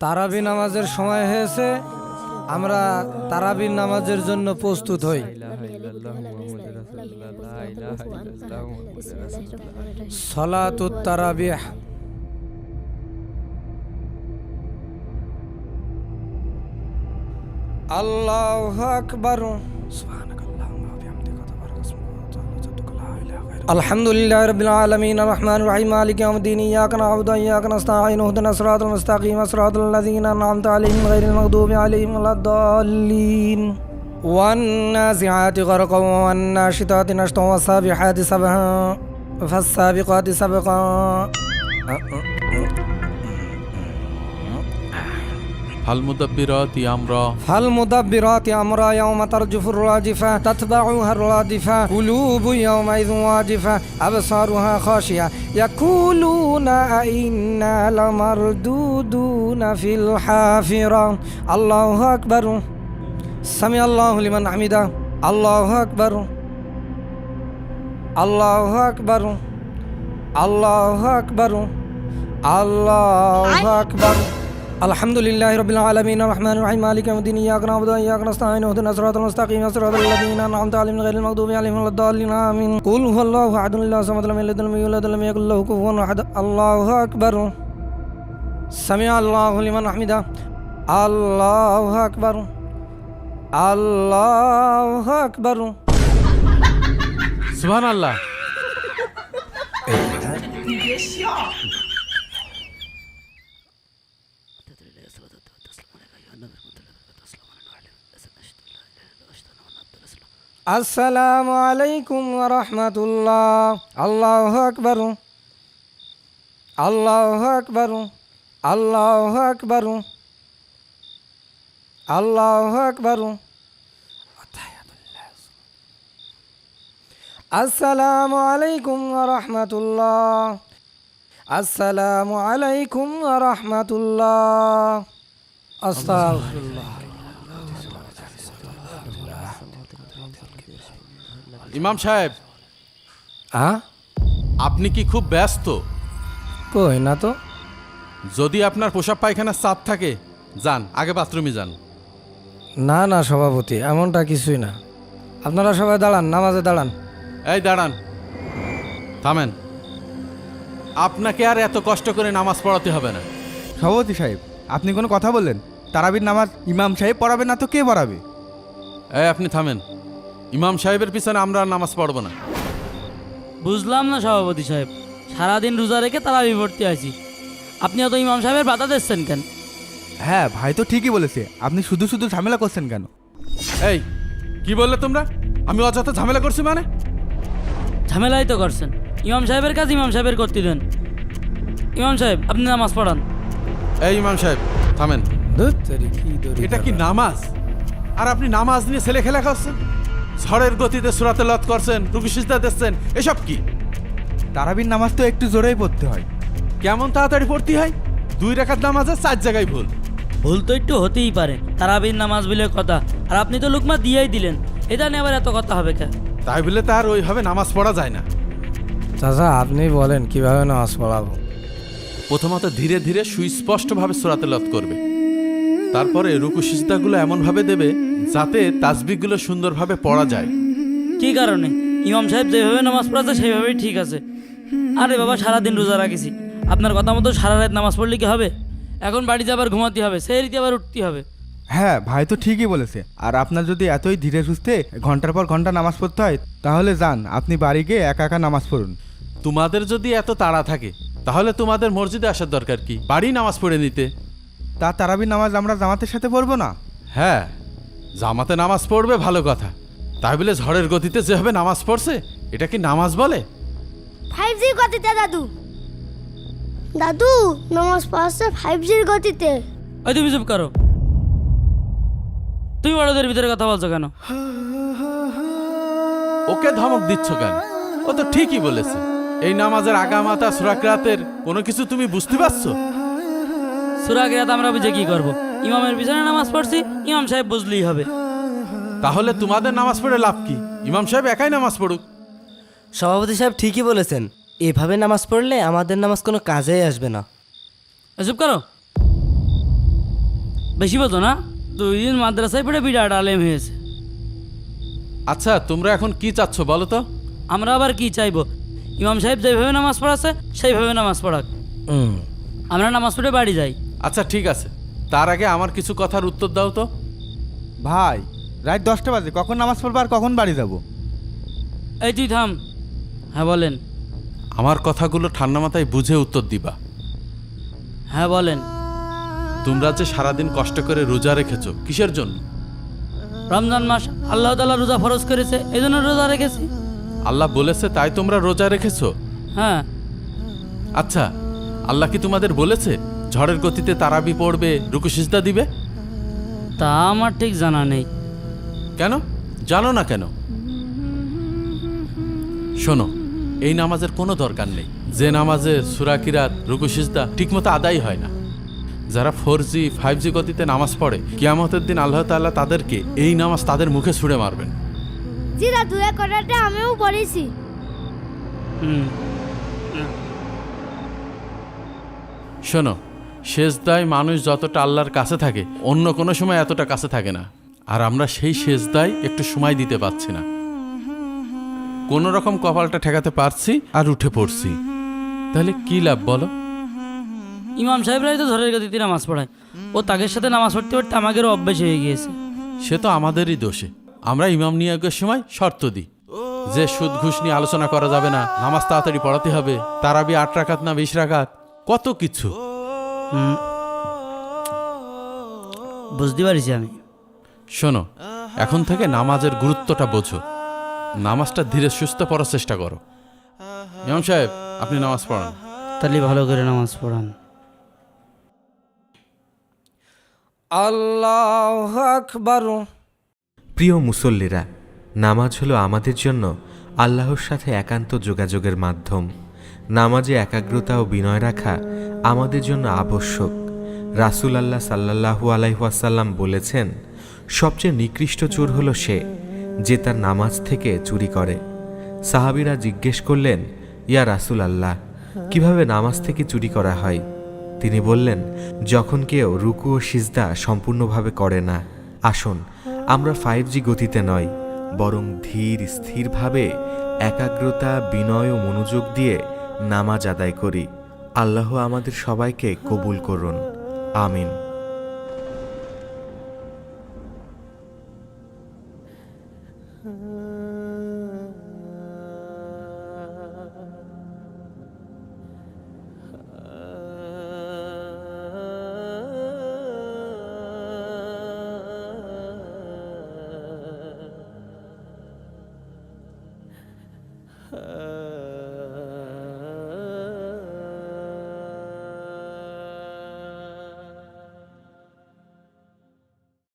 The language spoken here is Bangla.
তারাবি নামাজের সময় হয়েছে, আমরা তারাবি নামাজের জন্য প্রস্তুত হই। সালাতুত তারাবিহ। আল্লাহু আকবার। আলহামদুলিল্লাহি রাব্বিল আলামিন আর রহমানির রহিম মালিকি ইয়াউমিদ্দিন ইয়াকা না'বুদু ওয়া ইয়াকা নাস্তাঈন ইহদিনাস সিরাতাল মুস্তাকিম সিরাতাল লাযীনা আন'আমতা আলাইহিম গায়রিল মাগদুবি আলাইহিম ওয়ালাদ-দাল্লিন। One নাযিআতি গরকান one নাশিতাতি নাশতান ওয়াস-সাবিহাতি সাবহা ফাস-সাবিকাতি Sabka. ফালমুদাব্বিরাতি আমরা ফালমুদাব্বিরাতি আমরা ইয়াওমা তারজুফুর রাজিফা তাতবাউহা রাদিফা কুলুবু ইয়াওমাইযিন ওয়াজিফা আবসারুহা খাশিয়া ইয়াকুলুনা আইন্না লামারদুদুনা ফিল হাফিরা। আল্লাহু আকবার। সামি আল্লাহু লিমান হামিদা। আল্লাহু আকবার। আল্লাহু আকবার। আল্লাহু আকবার। আল্লাহু আকবার। আলহামদুলিল্লাহি রাব্বিল আলামিন আর রহমানির রহিম মালিকি ইয়াউমিদ্দিন ইয়াকা না'বুদু ওয়া ইয়াকা নাস্তাঈন ইহদিনাস সিরাতাল মুস্তাকিম সিরাতাল লাযীনা আন'আমতা আলাইহিম গায়রিল মাগদুবি আলাইহিম ওয়ালাদ-দাল্লিন আমিন। কুল হুয়াল্লাহু আহাদ আল্লাহু সামাদ লাম ইয়ালিদ ওয়া লাম ইউলাদ ওয়া লাম ইয়াকুল লাহু কুফুওয়ান আহাদ। আল্লাহু আকবার। সামিআ আল্লাহু লিমান হামিদা। আল্লাহু আকবার। আল্লাহু আকবার। সুবহানাল্লাহ। আসসালামু আলাইকুম ওয়া রাহমাতুল্লাহ। আল্লাহু আকবার। আল্লাহু আকবার। আল্লাহু আকবার। আল্লাহু আকবার। আসসালামু আলাইকুম ওয়া রাহমাতুল্লাহ। আসসালামু আলাইকুম ওয়া রাহমাতুল্লাহ। আস্তাগফিরুল্লাহ। ইমাম সাহেব, আপনি কি খুব ব্যস্ত? কই না তো। যদি আপনার পোশাক পায়খানার চাপ থাকে, যান আগে বাথরুমে যান। না না সভাপতি, এমনটা কিছুই না। আপনারা সবাই দাঁড়ান, নামাজে দাঁড়ান। এই দাঁড়ান, থামেন। আপনাকে আর এত কষ্ট করে নামাজ পড়াতে হবে না। সভাপতি সাহেব, আপনি কোনো কথা বললেন? তারাবির নামাজ ইমাম সাহেব পড়াবে না তো কে পড়াবে? এই আপনি থামেন। ইমাম সাহেবের পিছনে আমরা আর নামাজ পড়ব না। বুঝলাম না সভাপতি সাহেব, সারাদিন রোজা রেখে তারাবি পড়তে আছি, আপনি অত ইমাম সাহেবের বাধা দিচ্ছেন কেন? হ্যাঁ ভাই তো ঠিকই বলেছে, আপনি শুধু শুধু ঝামেলা করছেন কেন? এই কি বললে তোমরা? আমি অযথা ঝামেলা করছি মানে? ঝামেলাই তো করছেন। ইমাম সাহেবের কাজ ইমাম সাহেবের করতে দেন। ইমাম সাহেব, আপনি নামাজ পড়ান। এই ইমাম সাহেব থামেন। ধুর তেরি, কি দড়ি এটা কি দাঁড়া। নামাজ? আর আপনি নামাজ নিয়ে ছেলে খেলা করছেন, ঝড়ের গতিতে সূরাতে লত করছেন, রুকু সিজদা দিচ্ছেন, এসব কি? তারাবির নামাজ তো একটু জোরেই পড়তে হয়। কেমন তাড়াতাড়ি পড়তে হয়? 2 রাকাত নামাজে 4 জায়গায় ভুল। ভুল তো একটু হতেই পারে, তারাবির নামাজ বলে কথা। আর আপনি তো লুকমা দিয়েই দিলেন, এটা নিয়ে আবার এত কথা হবে কেন? তাই বলে তার ওইভাবে নামাজ পড়া যায় না। চাচা আপনি বলেন কিভাবে নামাজ পড়াবো। প্রথমত ধীরে ধীরে সুস্পষ্টভাবে সূরাতে লত করবে, তারপরে রুকু সিজদাগুলো এমনভাবে দেবে যাতে তাসবিহগুলো সুন্দরভাবে পড়া যায়। কি কারণে? ইমাম সাহেব যেভাবে নামাজ পড়াচ্ছে সেইভাবেই ঠিক আছে। আরে বাবা, সারাদিন রোজা রাখিছি, আপনার কথা মতো সারা রাত নামাজ পড়লে কি হবে? এখন বাড়িতে আবার ঘুমাতে হবে, সেই রীতি আবার উঠতে হবে। হ্যাঁ ভাই তো ঠিকই বলেছে। আর আপনার যদি এতই ধীরে সুস্থে ঘন্টার পর ঘন্টা নামাজ পড়তে হয়, তাহলে যান আপনি বাড়ি গিয়ে একা একা নামাজ পড়ুন। তোমাদের যদি এত তাড়া থাকে তাহলে তোমাদের মসজিদে আসার দরকার কি? বাড়ি নামাজ পড়ে নিতে। তা তারাবির নামাজ আমরা জামাতের সাথে পড়বো না? হ্যাঁ, জামাতে নামাজ পড়বে ভালো কথা, তাই বলে ঝড়ের গতিতে যেভাবে নামাজ পড়ছে এটা কি নামাজ বলে? 5G গতিতে দাদু। দাদু নামাজ পড়ছে 5G গতিতে। ওই তুমি চুপ করো। তুমি বড়দের ভিতরে কথা বলছো কেন? ওকে ধমক দিচ্ছ কেন? ও তো ঠিকই বলেছে। এই নামাজের আগামাতা সূরা কিরাতের কোনো কিছু তুমি বুঝতে পারছো? সূরা কিরাত আমরা বুঝে কি করব? ইমামের পিছনে নামাজ পড়ছি, ইমাম সাহেব বুঝলেই হবে। তাহলে তোমাদের নামাজ পড়ে লাভ কি? ইমাম সাহেব একাই নামাজ পড়ুক। সভাপতি সাহেব ঠিকই বলেছেন, এভাবে নামাজ পড়লে আমাদের নামাজ কোনো কাজেই আসবে না। চুপ করো। বেশি বোঝো না, 2 দিন মাদ্রাসায় পড়ে বিরাট আলেম হয়েছে। আচ্ছা তোমরা এখন কি চাচ্ছ বলো তো? আমরা আবার কি চাইবো? ইমাম সাহেব যেভাবে নামাজ পড়াচ্ছে সেইভাবে নামাজ পড়াক, আমরা নামাজ পড়ে বাড়ি যাই। আচ্ছা ঠিক আছে, তার আগে আমার কিছু কথার উত্তর দাও তো। ভাই রাত 10টা বাজে, কখন নামাজ পড়বো আর কখন বাড়ি যাব? এই তুই থাম। হ্যাঁ বলেন। আমার কথাগুলো ঠান্ডা মাথায় বুঝে উত্তর দিবা। হ্যাঁ বলেন। তোমরা যে সারাদিন কষ্ট করে রোজা রেখেছো কিসের জন্য? রমজান মাস আল্লাহ তাআলা রোজা ফরজ করেছে, এই জন্য রোজা রেখেছি। আল্লাহ বলেছে তাই তোমরা রোজা রেখেছো? হ্যাঁ। আচ্ছা আল্লাহ কি তোমাদের বলেছে ঝড়ের গতিতে তারাবি পড়বে, রুকু সিজদা দিবে? তা আমার ঠিক জানা নেই। কেন জানো না কেন? শোনো, এই নামাজের কোনো দরকার নেই যে নামাজে সূরা কিরাত, রুকু সিজদা ঠিকমতো আদায় হয় না। যারা 4G 5G গতিতে নামাজ পড়ে, কিয়ামতের দিন আল্লাহ তাআলা তাদেরকে এই নামাজ তাদের মুখে ছুঁড়ে মারবেন। জি দাদু, এই কথাটা আমিও পড়েছি। হুম। শোনো, সেজদায় মানুষ যতটা আল্লাহর কাছে থাকে অন্য কোনো সময় এতটা কাছে থাকে না, আর আমরা সেই সেজদায় একটু সময় দিতে পারছি না। কোনো রকম কপালটা ঠেকাতে পারছি আর উঠে পড়ছি, তাহলে কি লাভ বলো? ইমাম সাহেবরাই তো ঝড়ের গতিতে নামাজ পড়ায়, ও তাদের সাথে নামাজ পড়তে পড়তে আমাদেরও অভ্যেস হয়ে গিয়েছে। সে তো আমাদেরই দোষে। আমরা ইমাম নিয়োগের সময় শর্ত দিই যে সুদ ঘুষ নিয়ে আলোচনা করা যাবে না, নামাজ তাড়াতাড়ি পড়াতে হবে, তারাবি 8 রাকাত না 20 রাকাত, কত কিছু। বুঝতে পারছি আমি। শোনো, এখন থেকে নামাজের গুরুত্বটা বোঝো, নামাজটা ধীরে সুস্থ পড়ার চেষ্টা করো। ইমাম সাহেব আপনি নামাজ পড়ান। তাহলে ভালো করে নামাজ পড়ান। আল্লাহু আকবার। প্রিয় মুসল্লিরা, নামাজ হলো আমাদের জন্য আল্লাহর সাথে একান্ত যোগাযোগের মাধ্যম। নামাজে একাগ্রতা ও বিনয় রাখা আমাদের জন্য আবশ্যক। রাসূল আল্লাহ সাল্লাল্লাহু আলাইহি ওয়াসাল্লাম বলেছেন, সবচেয়ে নিকৃষ্ট চোর হলো সে যে তার নামাজ থেকে চুরি করে। সাহাবীরা জিজ্ঞেস করলেন, ইয়া রাসূল আল্লাহ, কিভাবে নামাজ থেকে চুরি করা হয়? তিনি বললেন, যখন কেউ রুকু ও সিজদা সম্পূর্ণভাবে করে না। আসুন আমরা 5G গতিতে নয়, বরং ধীর স্থিরভাবে একাগ্রতা, বিনয় ও মনোযোগ দিয়ে নামাজ আদায় করি। আল্লাহ আমাদের সবাইকে কবুল করুন, আমিন।